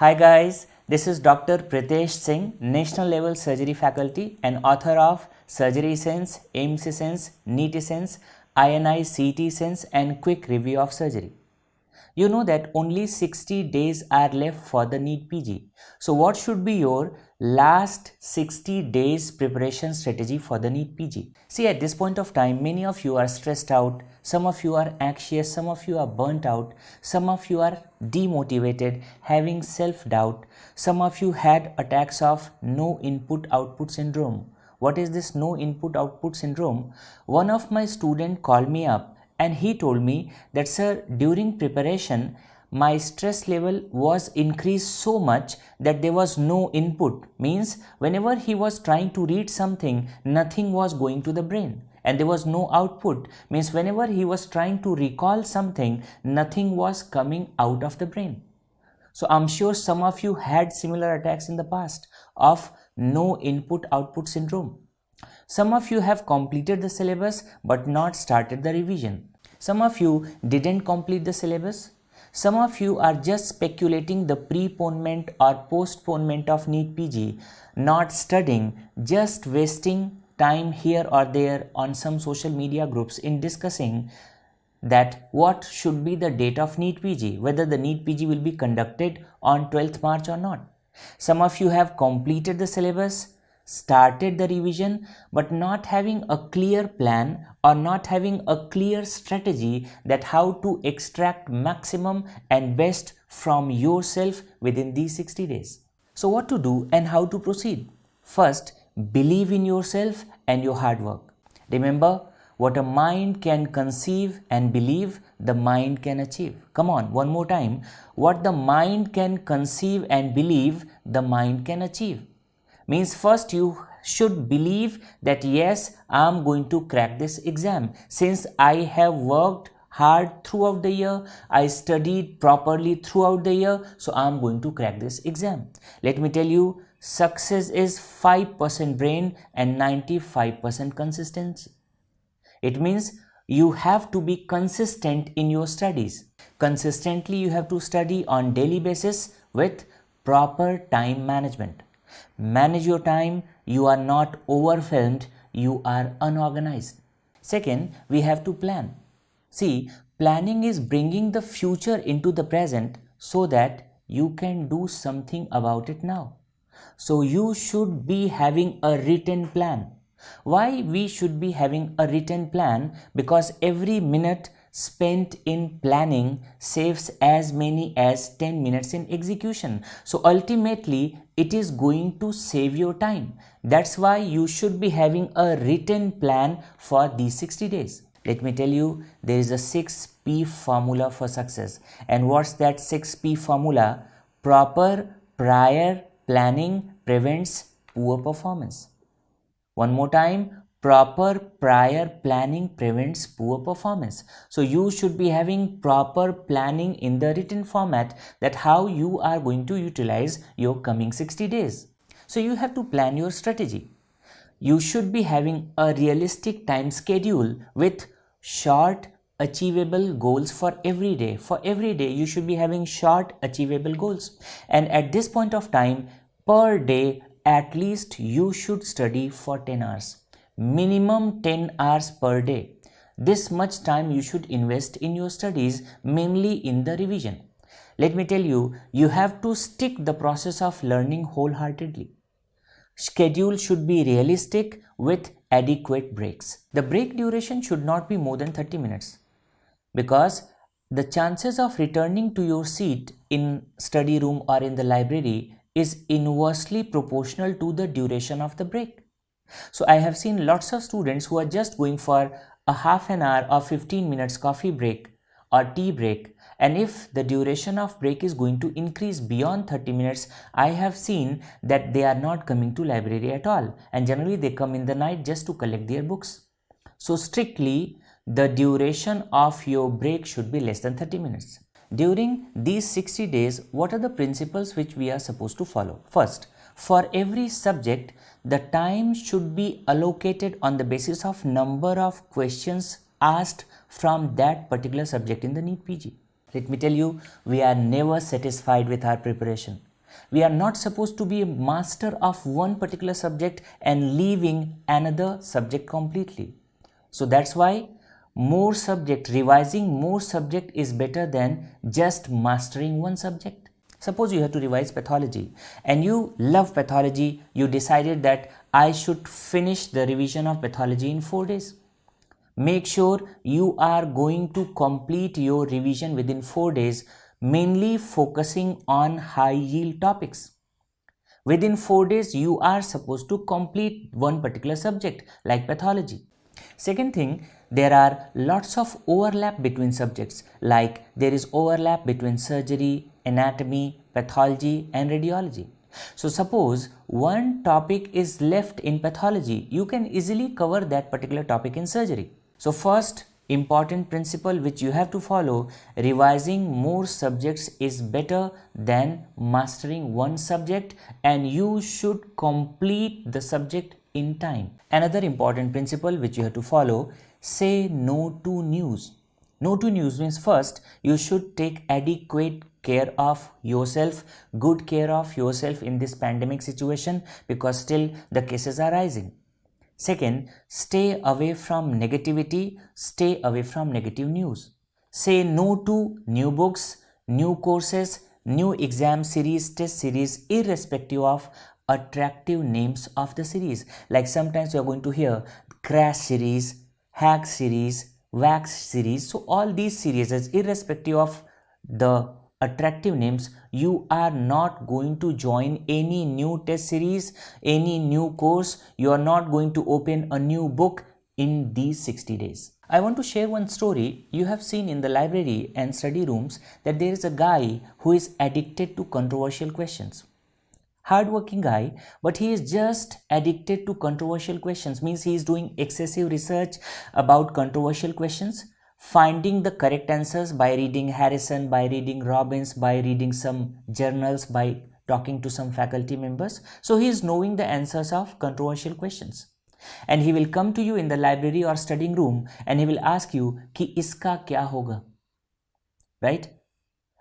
Hi guys, this is Dr. Pritesh Singh, National Level Surgery Faculty and author of Surgery Sense, AIMS Sense, NEET Sense, INI CT Sense and Quick Review of Surgery. You know that only 60 days are left for the NEET PG. So what should be your last 60 days preparation strategy for the NEET PG? See, at this point of time, many of you are stressed out, some of you are anxious, some of you are burnt out, some of you are demotivated, having self-doubt, some of you had attacks of no input-output syndrome. What is this no input-output syndrome? One of my students called me up and he told me that, sir, during preparation, my stress level was increased so much that there was no input. Means whenever he was trying to read something, nothing was going to the brain. And there was no output. Means whenever he was trying to recall something, nothing was coming out of the brain. So I'm sure some of you had similar attacks in the past of no input-output syndrome. Some of you have completed the syllabus but not started the revision. Some of you didn't complete the syllabus. Some of you are just speculating the preponement or postponement of NEET PG, not studying, just wasting time here or there on some social media groups in discussing that what should be the date of NEET PG, whether the NEET PG will be conducted on 12th March or not. Some of you have completed the syllabus, started the revision, but not having a clear plan or not having a clear strategy that how to extract maximum and best from yourself within these 60 days. So what to do and how to proceed? First, believe in yourself and your hard work. Remember, what a mind can conceive and believe, the mind can achieve. Come on, one more time. What the mind can conceive and believe, the mind can achieve. Means first you should believe that yes, I am going to crack this exam. Since I have worked hard throughout the year, I studied properly throughout the year, so I am going to crack this exam. Let me tell you, success is 5% brain and 95% consistency. It means you have to be consistent in your studies. Consistently, you have to study on daily basis with proper time management. Manage your time. You are not overwhelmed. You are unorganized. Second, we have to plan. See, planning is bringing the future into the present so that you can do something about it now. So you should be having a written plan. Why we should be having a written plan? Because every minute spent in planning saves as many as 10 minutes in execution. So ultimately, it is going to save your time. That's why you should be having a written plan for these 60 days. Let me tell you, there is a 6P formula for success. And what's that 6P formula? Proper prior planning prevents poor performance. One more time, proper prior planning prevents poor performance. So you should be having proper planning in the written format, that how you are going to utilize your coming 60 days. So you have to plan your strategy. You should be having a realistic time schedule with short achievable goals for every day. For every day, you should be having short achievable goals. And at this point of time, per day, at least you should study for 10 hours. Minimum 10 hours per day. This much time you should invest in your studies, mainly in the revision. Let me tell you, you have to stick the process of learning wholeheartedly. Schedule should be realistic with adequate breaks. The break duration should not be more than 30 minutes because the chances of returning to your seat in study room or in the library is inversely proportional to the duration of the break. So I have seen lots of students who are just going for a half an hour or 15 minutes coffee break or tea break, and if the duration of break is going to increase beyond 30 minutes, I have seen that they are not coming to library at all, and generally they come in the night just to collect their books. So strictly, the duration of your break should be less than 30 minutes. During these 60 days, what are the principles which we are supposed to follow? First, for every subject, the time should be allocated on the basis of number of questions asked from that particular subject in the NEET PG. Let me tell you, we are never satisfied with our preparation. We are not supposed to be a master of one particular subject and leaving another subject completely. So that's why revising more subject is better than just mastering one subject. Suppose you have to revise pathology and you love pathology, you decided that I should finish the revision of pathology in 4 days. Make sure you are going to complete your revision within 4 days, mainly focusing on high yield topics. Within 4 days, you are supposed to complete one particular subject like pathology. Second thing, there are lots of overlap between subjects, like there is overlap between surgery, anatomy, pathology and radiology. So suppose one topic is left in pathology, you can easily cover that particular topic in surgery. So first important principle which you have to follow, revising more subjects is better than mastering one subject, and you should complete the subject in time. Another important principle which you have to follow, say no to news. No to news means first you should take adequate care of yourself, good care of yourself in this pandemic situation, because still the cases are rising. Second, stay away from negativity, stay away from negative news. Say no to new books, new courses, new exam series, test series, irrespective of attractive names of the series. Like sometimes you are going to hear Crash series, Hack series, Wax series. So all these series, irrespective of the attractive names, you are not going to join any new test series, any new course. You are not going to open a new book in these 60 days. I want to share one story. You have seen in the library and study rooms that there is a guy who is addicted to controversial questions. Hardworking guy, but he is just addicted to controversial questions. Means he is doing excessive research about controversial questions, finding the correct answers by reading Harrison, by reading Robbins, by reading some journals, by talking to some faculty members. So he is knowing the answers of controversial questions, and he will come to you in the library or studying room and he will ask you कि इसका क्या होगा, right?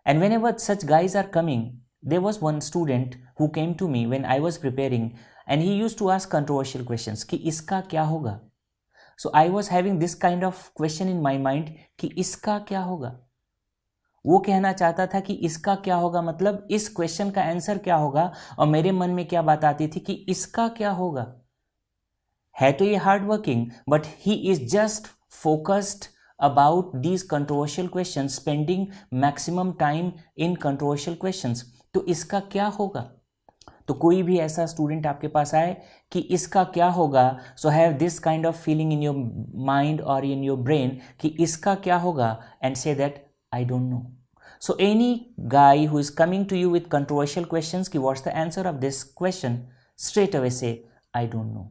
And whenever such guys are coming, there was one student who came to me when I was preparing, and he used to ask controversial questions कि इसका क्या होगा. So I was having this kind of question in my mind कि इसका क्या होगा. वो कहना चाहता था कि इसका क्या होगा मतलब इस क्वेश्चन का आंसर क्या होगा, और मेरे मन में क्या बात आती थी कि इसका क्या होगा. है तो ये hard working, but he is just focused about these controversial questions, spending maximum time in controversial questions. तो इसका क्या होगा. तो कोई भी ऐसा स्टूडेंट आपके पास आए कि इसका क्या होगा, so have this kind of feeling in your mind और इन योर ब्रेन कि इसका क्या होगा, and say that I don't know. So any guy who is coming to you with controversial questions कि what's the answer of this question, straight away say I don't know.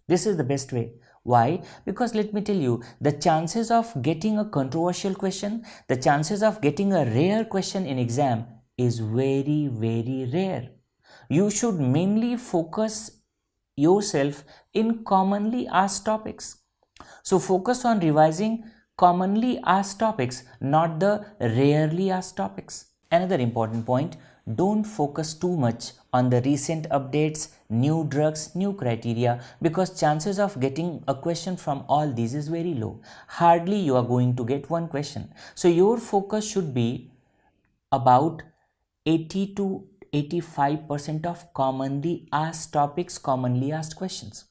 This is the best way. Why? Because let me tell you, the chances of getting a controversial question, the chances of getting a rare question in exam is very, very rare. You should mainly focus yourself in commonly asked topics. So focus on revising commonly asked topics, not the rarely asked topics. Another important point, don't focus too much on the recent updates, new drugs, new criteria, because chances of getting a question from all these is very low. Hardly you are going to get one question. So your focus should be about 80 to 85% of commonly asked topics, commonly asked questions.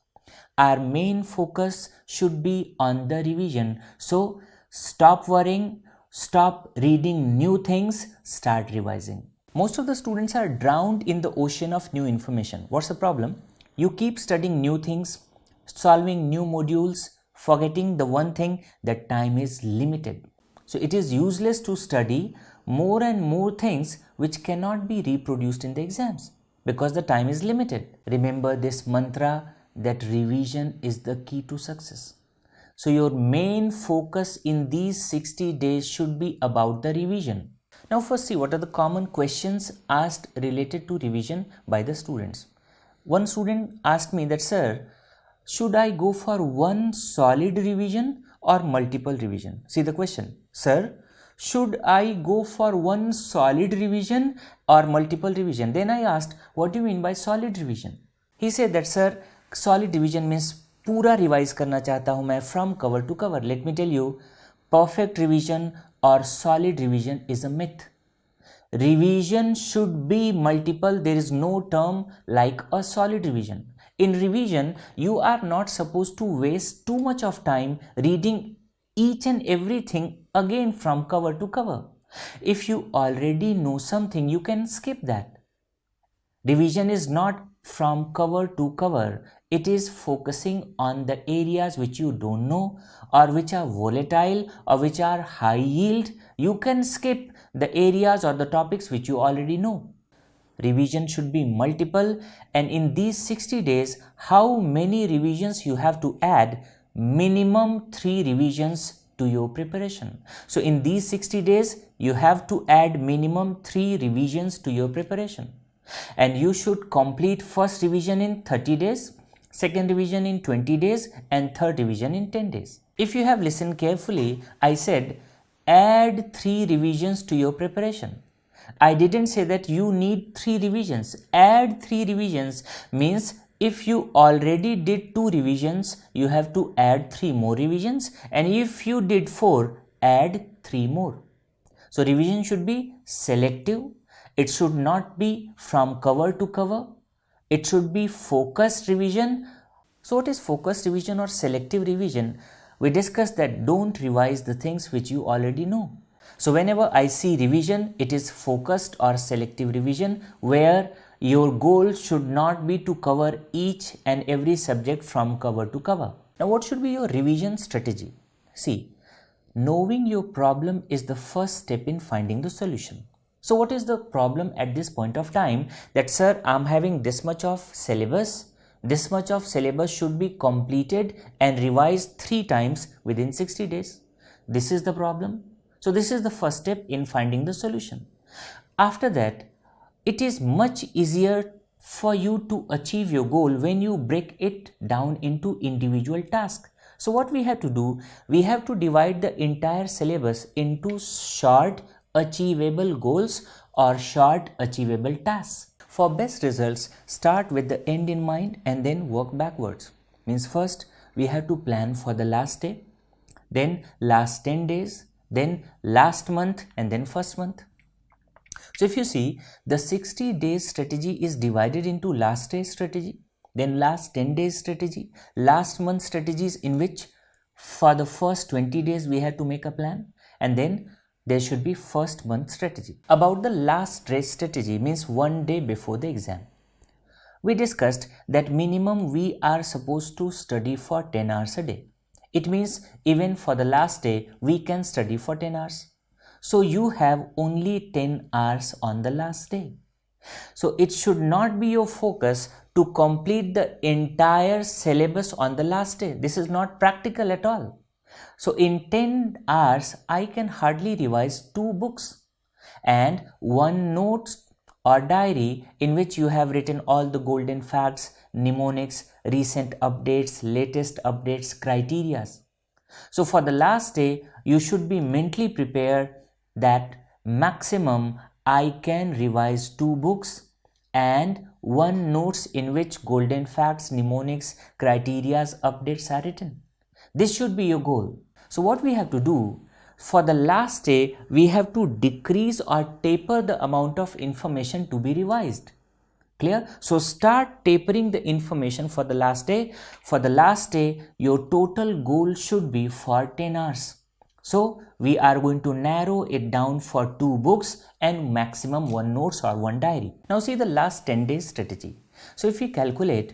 Our main focus should be on the revision. So stop worrying, stop reading new things, start revising. Most of the students are drowned in the ocean of new information. What's the problem? You keep studying new things, solving new modules, forgetting the one thing that time is limited. So it is useless to study more and more things which cannot be reproduced in the exams because the time is limited. Remember this mantra that revision is the key to success. So your main focus in these 60 days should be about the revision. Now first see what are the common questions asked related to revision by the students. One student asked me that, sir, should I go for one solid revision or multiple revision? See the question, sir, should I go for one solid revision or multiple revision? Then I asked, what do you mean by solid revision? He said that, sir, solid revision means पूरा revise करना चाहता हूं मैं from cover to cover. Let me tell you, perfect revision or solid revision is a myth. Revision should be multiple. There is no term like a solid revision. In revision, you are not supposed to waste too much of time reading each and everything again from cover to cover. If you already know something, you can skip that. Revision is not from cover to cover. It is focusing on the areas which you don't know or which are volatile or which are high yield. You can skip the areas or the topics which you already know. Revision should be multiple, and in these 60 days, how many revisions you have to add? Minimum 3 revisions to your preparation. So in these 60 days, you have to add minimum 3 revisions to your preparation. And you should complete first revision in 30 days, second revision in 20 days, and third revision in 10 days. If you have listened carefully, I said add 3 revisions to your preparation. I didn't say that you need 3 revisions. Add 3 revisions means if you already did 2 revisions, you have to add 3 more revisions, and if you did 4, add 3 more. So revision should be selective. It should not be from cover to cover. It should be focused revision. So what is focused revision or selective revision? We discussed that don't revise the things which you already know. So whenever I see revision, it is focused or selective revision, where your goal should not be to cover each and every subject from cover to cover. Now what should be your revision strategy? See, knowing your problem is the first step in finding the solution. So what is the problem at this point of time? That, sir, I'm having this much of syllabus. This much of syllabus should be completed and revised 3 times within 60 days. This is the problem. So this is the first step in finding the solution. After that, it is much easier for you to achieve your goal when you break it down into individual tasks. So what we have to do, we have to divide the entire syllabus into short achievable goals or short achievable tasks. For best results, start with the end in mind and then work backwards. Means first we have to plan for the last day, then last 10 days, then last month, and then first month. So if you see, the 60 days strategy is divided into last day strategy, then last 10 days strategy, last month strategies, in which for the first 20 days we have to make a plan, and then there should be first month strategy. About the last day strategy, means one day before the exam. We discussed that minimum we are supposed to study for 10 hours a day. It means even for the last day, we can study for 10 hours. So you have only 10 hours on the last day. So it should not be your focus to complete the entire syllabus on the last day. This is not practical at all. So in 10 hours, I can hardly revise 2 books and 1 note or diary in which you have written all the golden facts, mnemonics, recent updates, latest updates, criterias. So for the last day, you should be mentally prepared that maximum I can revise 2 books and 1 notes in which golden facts, mnemonics, criterias, updates are written. This should be your goal. So what we have to do, for the last day, we have to decrease or taper the amount of information to be revised. Clear? So start tapering the information for the last day. For the last day, your total goal should be for 10 hours. So we are going to narrow it down for 2 books and maximum 1 notes or 1 diary. Now see the last 10 days strategy. So if we calculate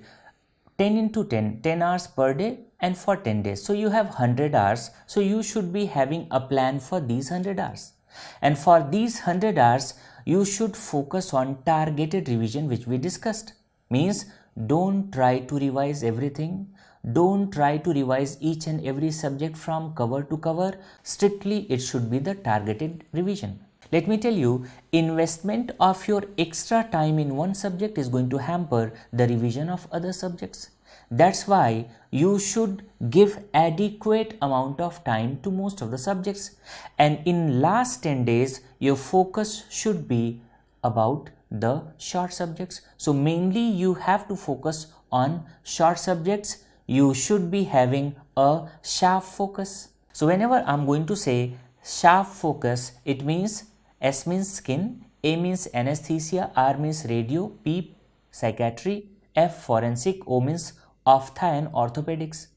10 into 10, 10 hours per day and for 10 days. So you have 100 hours. So you should be having a plan for these 100 hours. And for these 100 hours, you should focus on targeted revision, which we discussed. Means don't try to revise everything. Don't try to revise each and every subject from cover to cover. Strictly, it should be the targeted revision. Let me tell you, investment of your extra time in one subject is going to hamper the revision of other subjects. That's why you should give adequate amount of time to most of the subjects. And in last 10 days, your focus should be about the short subjects. So mainly you have to focus on short subjects. You should be having a sharp focus. So whenever I'm going to say sharp focus, it means S means skin, A means anesthesia, R means radio, P psychiatry, F forensic, O means ophtha and orthopedics.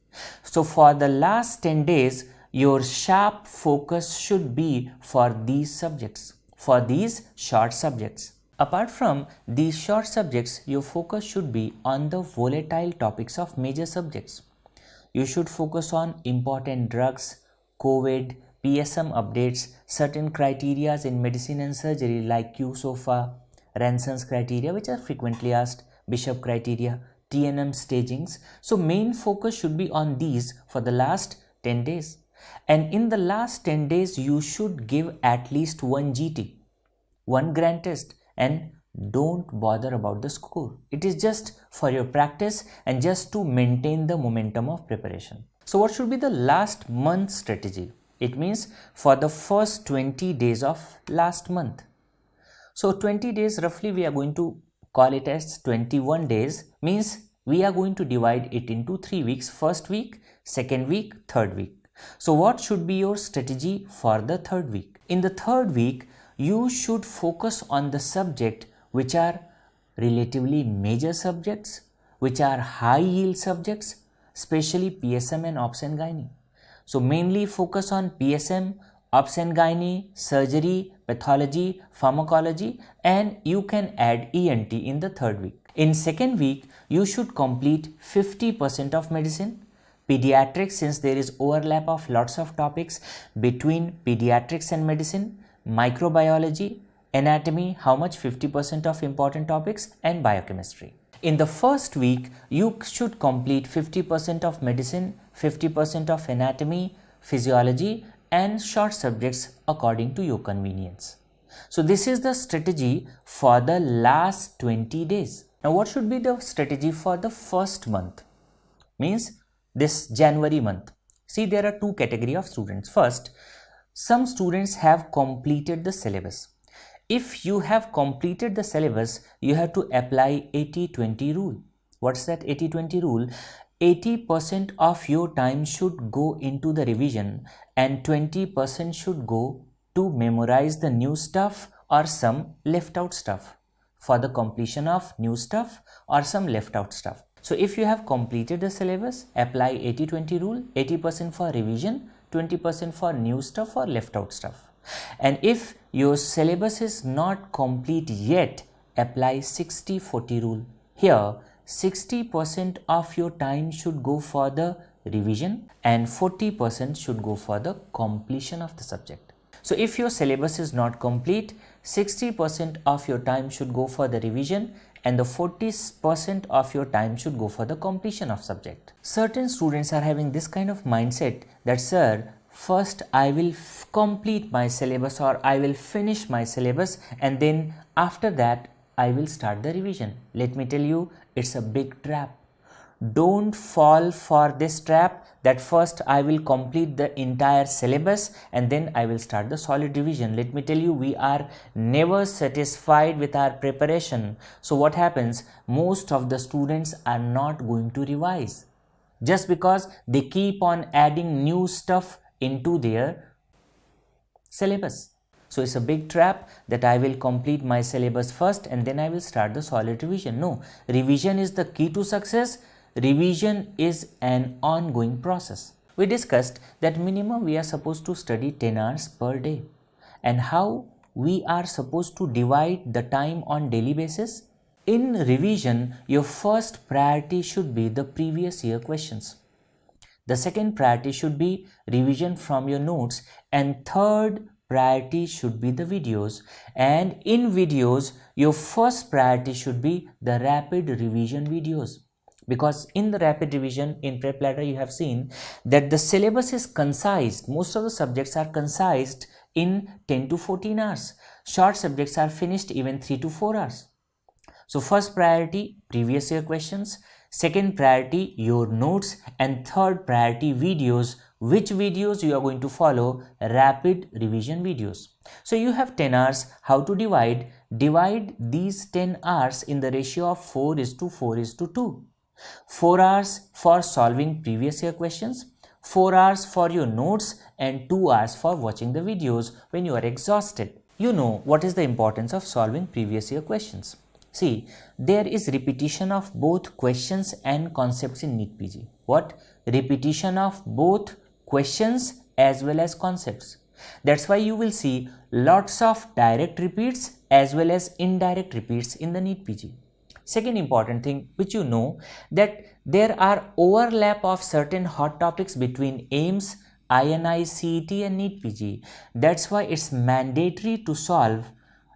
So for the last 10 days, your sharp focus should be for these subjects, for these short subjects. Apart from these short subjects, your focus should be on the volatile topics of major subjects. You should focus on important drugs, COVID, PSM updates, certain criteria in medicine and surgery like QSOFA, Ranson's criteria, which are frequently asked, Bishop criteria, TNM stagings. So main focus should be on these for the last 10 days. And in the last 10 days, you should give at least one GT, one grand test, and don't bother about the score. It is just for your practice and just to maintain the momentum of preparation. So what should be the last month strategy? It means for the first 20 days of last month. So 20 days roughly we are going to call it as 21 days, means we are going to divide it into 3 weeks, first week, second week, third week. So what should be your strategy for the third week? In the third week, you should focus on the subject which are relatively major subjects, which are high yield subjects, especially PSM and Obs and Gynae. So mainly focus on PSM, Obs and Gynae, surgery, pathology, pharmacology, and you can add ENT in the third week. In second week, you should complete 50% of medicine, pediatrics, since there is overlap of lots of topics between pediatrics and medicine, microbiology, anatomy, how much 50% of important topics, and biochemistry. In the first week, you should complete 50% of medicine, 50% of anatomy, physiology, and short subjects according to your convenience. So this is the strategy for the last 20 days. Now what should be the strategy for the first month? Means this January month. See, there are two categories of students. First, some students have completed the syllabus. If you have completed the syllabus, you have to apply 80-20 rule. What's that 80-20 rule? 80% of your time should go into the revision and 20% should go to memorize the new stuff or some left out stuff, for the completion of new stuff or some left out stuff. So if you have completed the syllabus, apply 80-20 rule, 80% for revision, 20% for new stuff or left out stuff. And if your syllabus is not complete yet, apply 60-40 rule. Here 60% of your time should go for the revision and 40% should go for the completion of the subject. So if your syllabus is not complete, 60% of your time should go for the revision and the 40% of your time should go for the completion of subject. Certain students are having this kind of mindset that, sir, first I will complete my syllabus or I will finish my syllabus and then after that I will start the revision. Let me tell you, it's a big trap. Don't fall for this trap that first I will complete the entire syllabus and then I will start the solid revision. Let me tell you, we are never satisfied with our preparation. So what happens? Most of the students are not going to revise just because they keep on adding new stuff into their syllabus. So it's a big trap that I will complete my syllabus first and then I will start the solid revision. No, revision is the key to success. Revision is an ongoing process. We discussed that minimum we are supposed to study 10 hours per day and how we are supposed to divide the time on daily basis. In revision, your first priority should be the previous year questions. The second priority should be revision from your notes and third priority should be the videos, and in videos your first priority should be the rapid revision videos, because in the rapid revision in prep ladder you have seen that the syllabus is concised. Most of the subjects are concised in 10 to 14 hours. Short subjects are finished even 3 to 4 hours. So first priority previous year questions, Second priority, your notes. And third priority, videos. Which videos you are going to follow? Rapid revision videos. So you have 10 hours. How to divide? Divide these 10 hours in the ratio of 4:4:2. 4 hours for solving previous year questions, 4 hours for your notes, and 2 hours for watching the videos when you are exhausted. You know what is the importance of solving previous year questions. See, there is repetition of both questions and concepts in NEET PG. What? Repetition of both questions as well as concepts. That's why you will see lots of direct repeats as well as indirect repeats in the NEET PG. Second important thing which you know, that there are overlap of certain hot topics between AIIMS, INI, CET and NEET PG. That's why it's mandatory to solve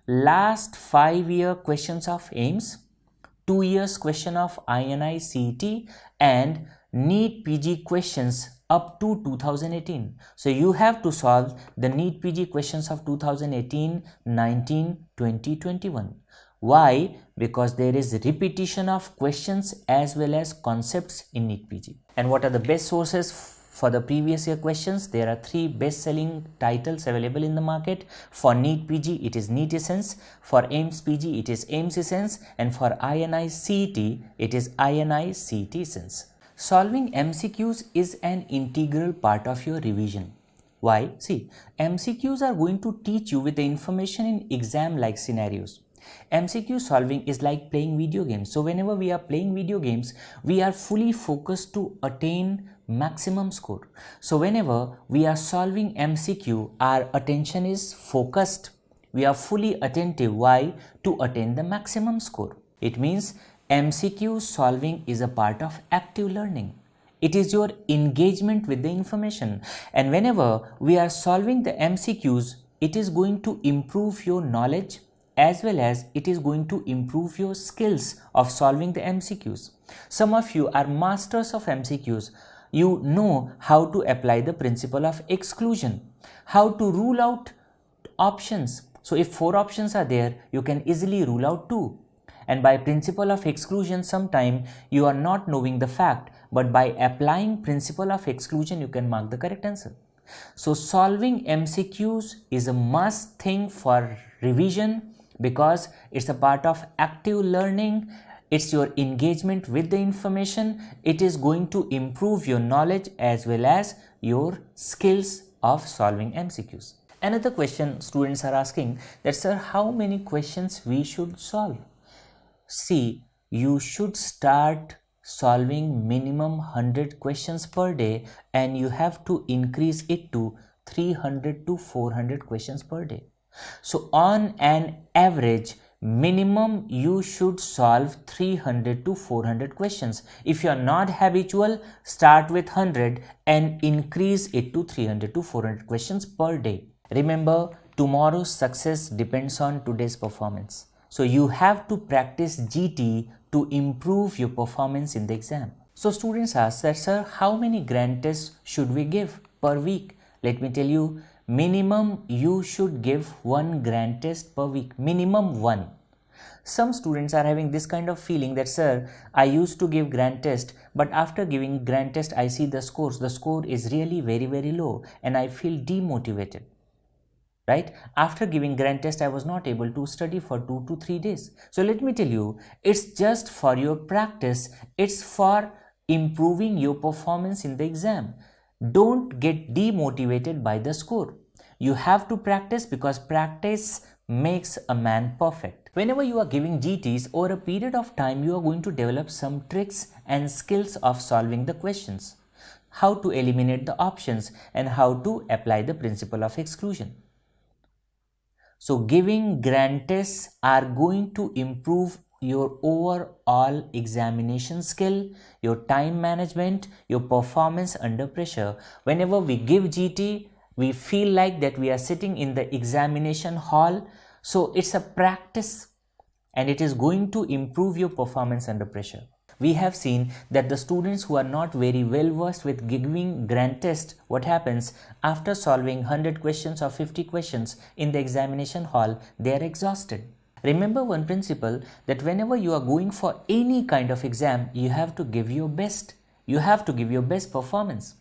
last 5-year questions of AIIMS, 2 years question of INI, CET and NEET PG questions up to 2018. So you have to solve the NEET PG questions of 2018, 19, 20, 21. Why? Because there is repetition of questions as well as concepts in NEET PG. And what are the best sources for the previous year questions? There are 3 best-selling titles available in the market. For NEET PG, it is NEET Essence. For AIIMS PG, it is AIIMS Essence. And for INI CET, it is INI CET Essence. Solving MCQs is an integral part of your revision. Why? See, MCQs are going to teach you with the information in exam-like scenarios. MCQ solving is like playing video games. So whenever we are playing video games, we are fully focused to attain maximum score. So whenever we are solving MCQ, our attention is focused. We are fully attentive. Why? To attain the maximum score. It means MCQ solving is a part of active learning. It is your engagement with the information. And whenever we are solving the MCQs, it is going to improve your knowledge as well as it is going to improve your skills of solving the MCQs. Some of you are masters of MCQs. You know how to apply the principle of exclusion, how to rule out options. So if 4 options are there, you can easily rule out 2. And by principle of exclusion, sometime you are not knowing the fact, but by applying principle of exclusion, you can mark the correct answer. So solving MCQs is a must thing for revision, because it's a part of active learning. It's your engagement with the information. It is going to improve your knowledge as well as your skills of solving MCQs. Another question students are asking that, sir, how many questions we should solve? See, you should start solving minimum 100 questions per day, and you have to increase it to 300 to 400 questions per day. So on an average, minimum you should solve 300 to 400 questions. If you are not habitual, start with 100 and increase it to 300 to 400 questions per day. Remember, tomorrow's success depends on today's performance. So you have to practice GT to improve your performance in the exam. So students ask that, sir, how many grand tests should we give per week? Let me tell you, minimum you should give 1 grand test per week, minimum 1. Some students are having this kind of feeling that, sir, I used to give grand test, but after giving grand test, I see the scores. The score is really very, very low and I feel demotivated. Right? After giving grand test, I was not able to study for 2 to 3 days. So let me tell you, it's just for your practice. It's for improving your performance in the exam. Don't get demotivated by the score. You have to practice, because practice makes a man perfect. Whenever you are giving GTs, over a period of time, you are going to develop some tricks and skills of solving the questions, how to eliminate the options and how to apply the principle of exclusion. So giving grand tests are going to improve your overall examination skill, your time management, your performance under pressure. Whenever we give GT, we feel like that we are sitting in the examination hall. So it's a practice and it is going to improve your performance under pressure. We have seen that the students who are not very well versed with giving grand test, what happens after solving 100 questions or 50 questions in the examination hall, they are exhausted. Remember one principle, that whenever you are going for any kind of exam, you have to give your best. You have to give your best performance.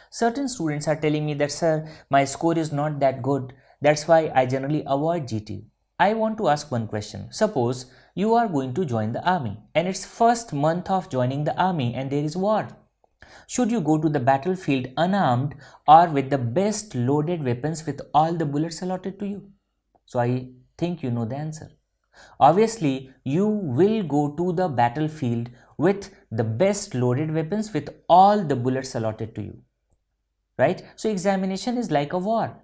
Certain students are telling me that, sir, my score is not that good. That's why I generally avoid GT. I want to ask one question. Suppose you are going to join the army and it's first month of joining the army and there is war. Should you go to the battlefield unarmed or with the best loaded weapons with all the bullets allotted to you? So I think you know the answer. Obviously, you will go to the battlefield with the best loaded weapons with all the bullets allotted to you. Right? So examination is like a war.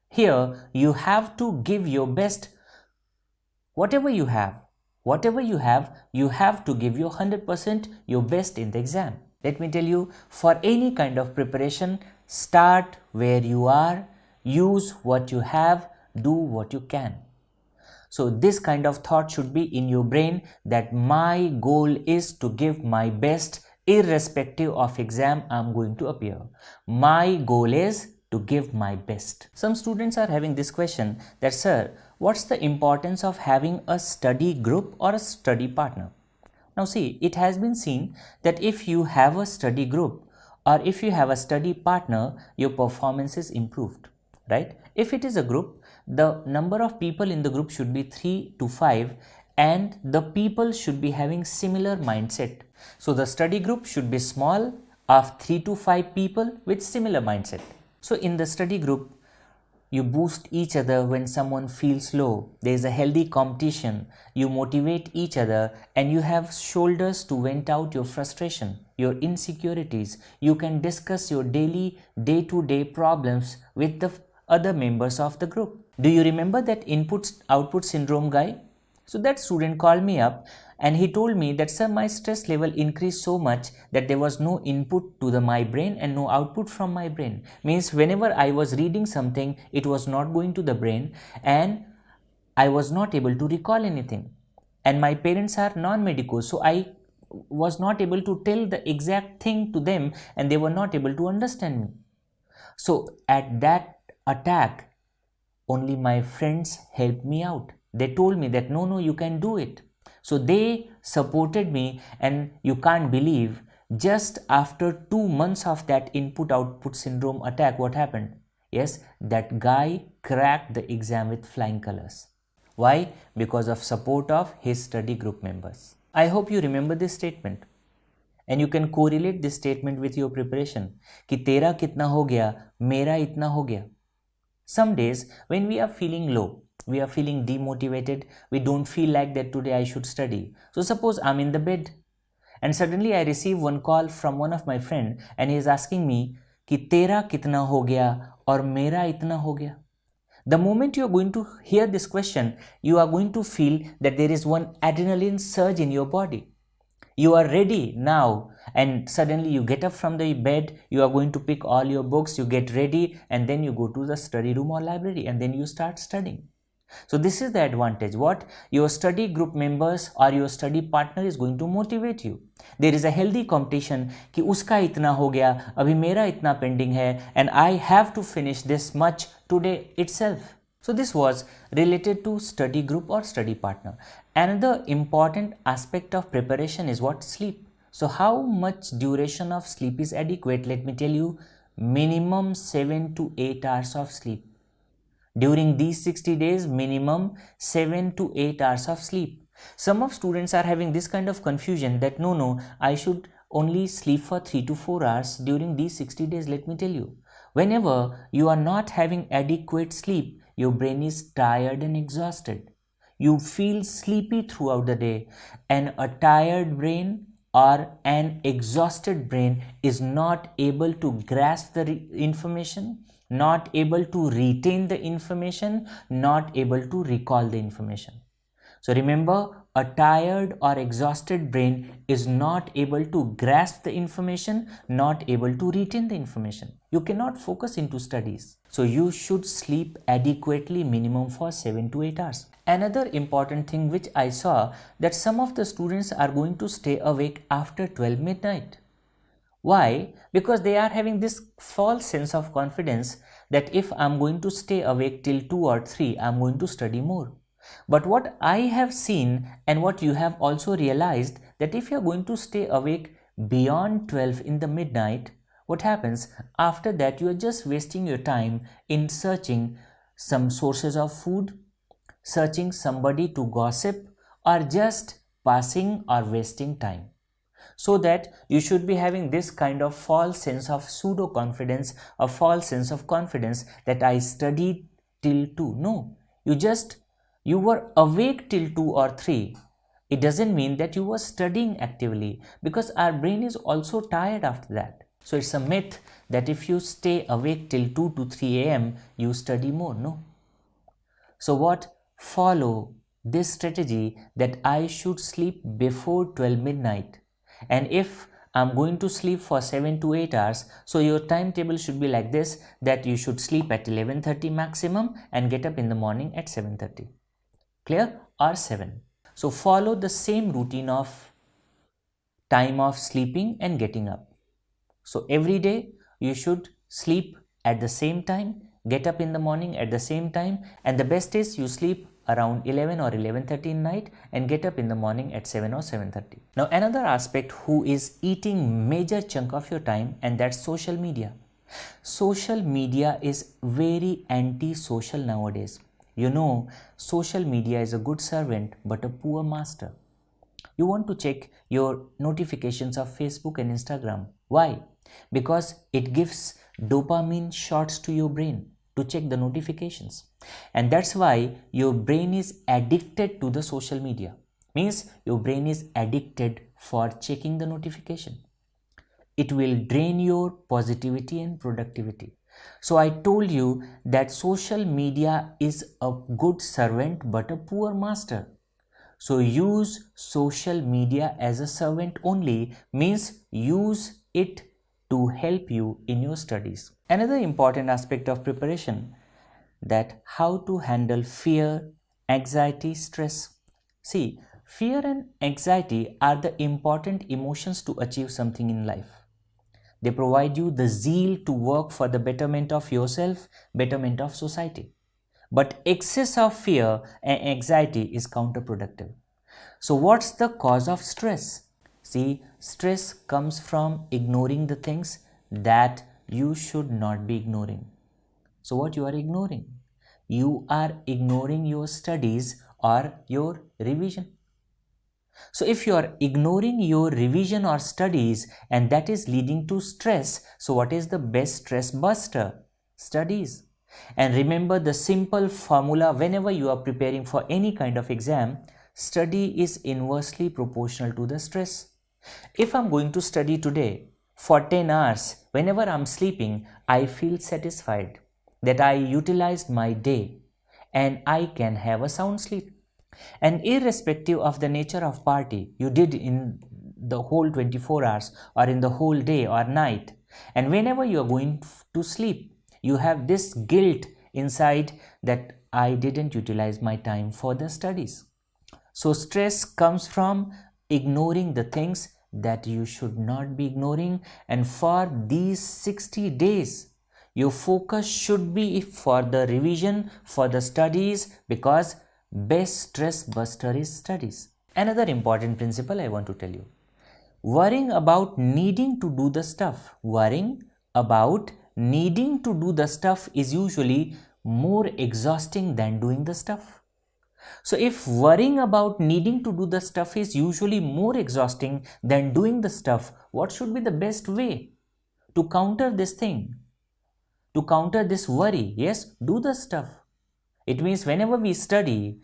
Here, you have to give your best. Whatever you have, you have to give your 100% your best in the exam. Let me tell you, for any kind of preparation, start where you are, use what you have, do what you can. So this kind of thought should be in your brain, that my goal is to give my best irrespective of exam I'm going to appear. My goal is to give my best. Some students are having this question that, sir, what's the importance of having a study group or a study partner? Now see, it has been seen that if you have a study group or if you have a study partner, your performance is improved, right? If it is a group, the number of people in the group should be 3 to 5 and the people should be having similar mindset. So the study group should be small, of 3 to 5 people with similar mindset. So in the study group, you boost each other when someone feels low. There is a healthy competition. You motivate each other and you have shoulders to vent out your frustration, your insecurities. You can discuss your daily, day-to-day problems with the other members of the group. Do you remember that input-output syndrome guy? So that student called me up and he told me that, sir, my stress level increased so much that there was no input to my brain and no output from my brain. Means whenever I was reading something, it was not going to the brain and I was not able to recall anything. And my parents are non-medical, so I was not able to tell the exact thing to them and they were not able to understand me. So at that attack, only my friends helped me out. They told me that no, you can do it. So they supported me, and you can't believe, just after 2 months of that input-output syndrome attack, what happened? Yes, that guy cracked the exam with flying colors. Why? Because of support of his study group members. I hope you remember this statement. And you can correlate this statement with your preparation. कि तेरा कितना हो गया, मेरा इतना हो गया. Some days when we are feeling low, we are feeling demotivated, we don't feel like that today I should study. So suppose I'm in the bed and suddenly I receive one call from one of my friend and he is asking me कि तेरा कितना हो गया और मेरा इतना हो गया. The moment you are going to hear this question, you are going to feel that there is one adrenaline surge in your body. You are ready now, and suddenly you get up from the bed, you are going to pick all your books, you get ready, and then you go to the study room or library and then you start studying. So this is the advantage. What? Your study group members or your study partner is going to motivate you. There is a healthy competition कि उसका इतना हो गया, अभी मेरा इतना pending है, and I have to finish this much today itself. So this was related to study group or study partner. Another important aspect of preparation is what? Sleep. So how much duration of sleep is adequate? Let me tell you, minimum 7 to 8 hours of sleep. During these 60 days, minimum 7 to 8 hours of sleep. Some of students are having this kind of confusion that no, I should only sleep for 3 to 4 hours during these 60 days. Let me tell you, whenever you are not having adequate sleep, your brain is tired and exhausted. You feel sleepy throughout the day, and a tired brain or an exhausted brain is not able to grasp the information, not able to retain the information, not able to recall the information. So remember, a tired or exhausted brain is not able to grasp the information, not able to retain the information. You cannot focus into studies. So you should sleep adequately, minimum for 7 to 8 hours. Another important thing which I saw, that some of the students are going to stay awake after 12 midnight. Why? Because they are having this false sense of confidence that if I'm going to stay awake till 2 or 3, I'm going to study more. But what I have seen and what you have also realized, that if you are going to stay awake beyond 12 in the midnight, what happens after that? You are just wasting your time in searching some sources of food, searching somebody to gossip, or just passing or wasting time. So that you should be having this kind of false sense of pseudo confidence, a false sense of confidence that I studied till 2. No, you were awake till 2 or 3. It doesn't mean that you were studying actively, because our brain is also tired after that. So it's a myth that if you stay awake till 2 to 3 a.m. you study more. No. So what? Follow this strategy that I should sleep before 12 midnight. And if I'm going to sleep for 7 to 8 hours, so your timetable should be like this, that you should sleep at 11:30 maximum and get up in the morning at 7:30. Clear? Or 7. So follow the same routine of time of sleeping and getting up. So every day you should sleep at the same time, get up in the morning at the same time, and the best is you sleep around 11 or 11:30 in night and get up in the morning at 7 or 7:30. Now another aspect who is eating major chunk of your time, and that's social media. Social media is very anti-social nowadays. You know, social media is a good servant but a poor master. You want to check your notifications of Facebook and Instagram. Why? Because it gives dopamine shots to your brain to check the notifications. And that's why your brain is addicted to the social media. Means your brain is addicted for checking the notification. It will drain your positivity and productivity. So I told you that social media is a good servant but a poor master. So use social media as a servant only, means use it to help you in your studies. Another important aspect of preparation, that how to handle fear, anxiety, stress. See, fear and anxiety are the important emotions to achieve something in life. They provide you the zeal to work for the betterment of yourself, betterment of society. But excess of fear and anxiety is counterproductive. So what's the cause of stress? See, stress comes from ignoring the things that you should not be ignoring. So what you are ignoring? You are ignoring your studies or your revision. So if you are ignoring your revision or studies and that is leading to stress, so what is the best stress buster? Studies. And remember the simple formula whenever you are preparing for any kind of exam, study is inversely proportional to the stress. If I'm going to study today for 10 hours, whenever I'm sleeping, I feel satisfied that I utilized my day and I can have a sound sleep. And irrespective of the nature of party you did in the whole 24 hours or in the whole day or night, and whenever you are going to sleep, you have this guilt inside that I didn't utilize my time for the studies. So stress comes from ignoring the things that you should not be ignoring, and for these 60 days your focus should be for the revision, for the studies, because best stress buster is studies. Another important principle I want to tell you. Worrying about needing to do the stuff. Worrying about needing to do the stuff is usually more exhausting than doing the stuff. So if worrying about needing to do the stuff is usually more exhausting than doing the stuff, what should be the best way to counter this thing? To counter this worry? Yes, do the stuff. It means whenever we study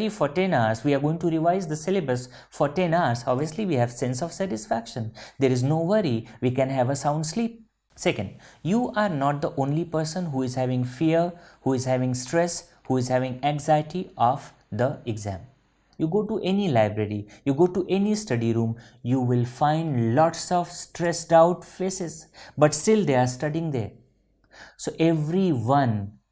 for 10 hours, we are going to revise the syllabus for 10 hours. Obviously, we have sense of satisfaction. There is no worry. We can have a sound sleep. Second, you are not the only person who is having fear, who is having stress, who is having anxiety of the exam. You go to any library, you go to any study room, you will find lots of stressed out faces, but still they are studying there. So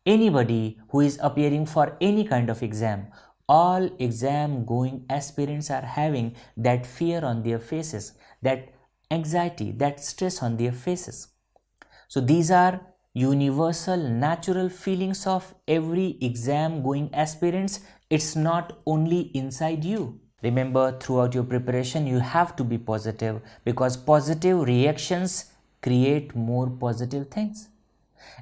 anybody who is appearing for any kind of exam, all exam going aspirants are having that fear on their faces, that anxiety, that stress on their faces. So these are universal natural feelings of every exam going aspirants It's not only inside you. Remember, throughout your preparation, you have to be positive because positive reactions create more positive things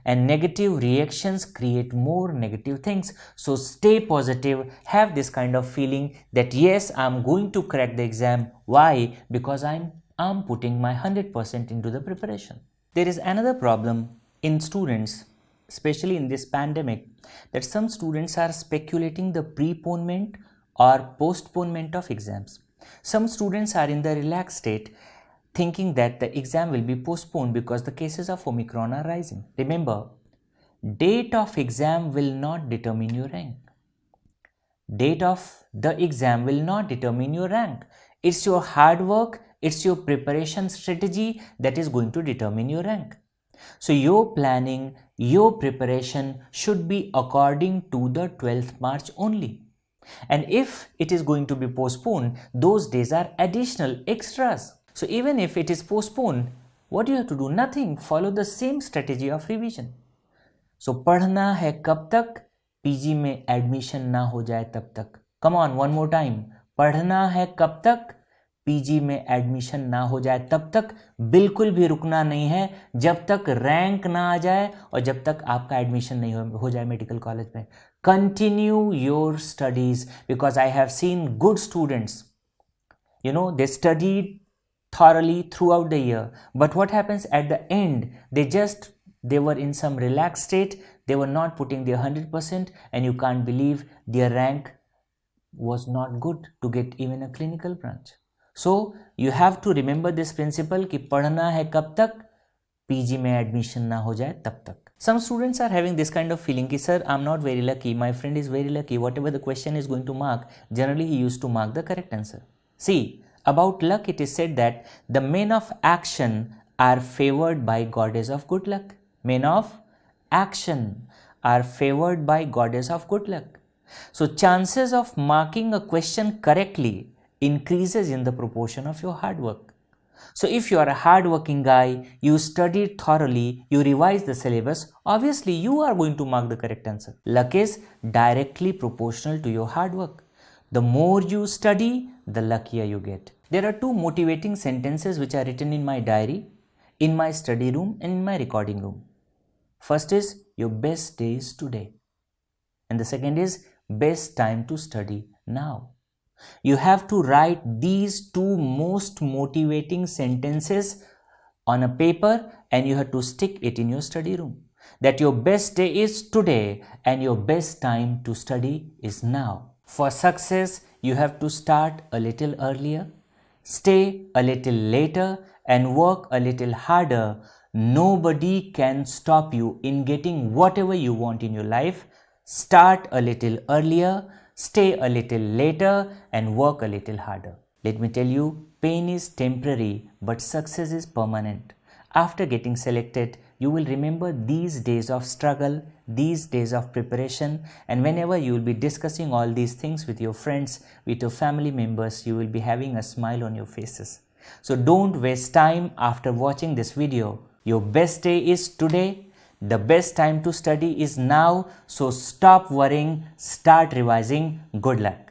and negative reactions create more negative things. So stay positive, have this kind of feeling that yes, I'm going to crack the exam. Why? Because I'm putting my 100% into the preparation. There is another problem in students, especially in this pandemic, that some students are speculating the preponement or postponement of exams. Some students are in the relaxed state thinking that the exam will be postponed because the cases of Omicron are rising. Remember, date of exam will not determine your rank. Date of the exam will not determine your rank. It's your hard work, it's your preparation strategy that is going to determine your rank. So your planning, your preparation should be according to the 12th March only. And if it is going to be postponed, those days are additional extras. So even if it is postponed, what do you have to do? Nothing. Follow the same strategy of revision. So पढ़ना है कब तक? PG में admission ना हो जाए तब तक. Come on, one more time. पढ़ना है कब तक? पीजी में एडमिशन ना हो जाए तब तक. बिल्कुल भी रुकना नहीं है जब तक रैंक ना आ जाए और जब तक आपका एडमिशन नहीं हो जाए मेडिकल कॉलेज में. Continue your studies because I have seen good students. They studied thoroughly throughout the year, but what happens at the end? They were in some relaxed state. They were not putting their 100%, and you can't believe their rank was not good to get even a clinical branch. So you have to remember this principle कि पढ़ना है कब तक? PG में admission ना हो जाए तब तक. Some students are having this kind of feeling कि sir, I'm not very lucky, my friend is very lucky, whatever the question is going to mark, generally he used to mark the correct answer. See, about luck it is said that the men of action are favored by goddess of good luck. Men of action are favored by goddess of good luck. So chances of marking a question correctly increases in the proportion of your hard work. So if you are a hard-working guy, you studied thoroughly, you revise the syllabus, obviously you are going to mark the correct answer. Luck is directly proportional to your hard work. The more you study, the luckier you get. There are two motivating sentences which are written in my diary, in my study room and in my recording room. First is, your best day is today. And the second is, best time to study now. You have to write these two most motivating sentences on a paper and you have to stick it in your study room. That your best day is today and your best time to study is now. For success, you have to start a little earlier, stay a little later and work a little harder. Nobody can stop you in getting whatever you want in your life. Start a little earlier, stay a little later and work a little harder. Let me tell you, pain is temporary but success is permanent. After getting selected, you will remember these days of struggle, these days of preparation, and whenever you will be discussing all these things with your friends, with your family members, you will be having a smile on your faces. So don't waste time after watching this video. Your best day is today. The best time to study is now. So stop worrying, start revising. Good luck.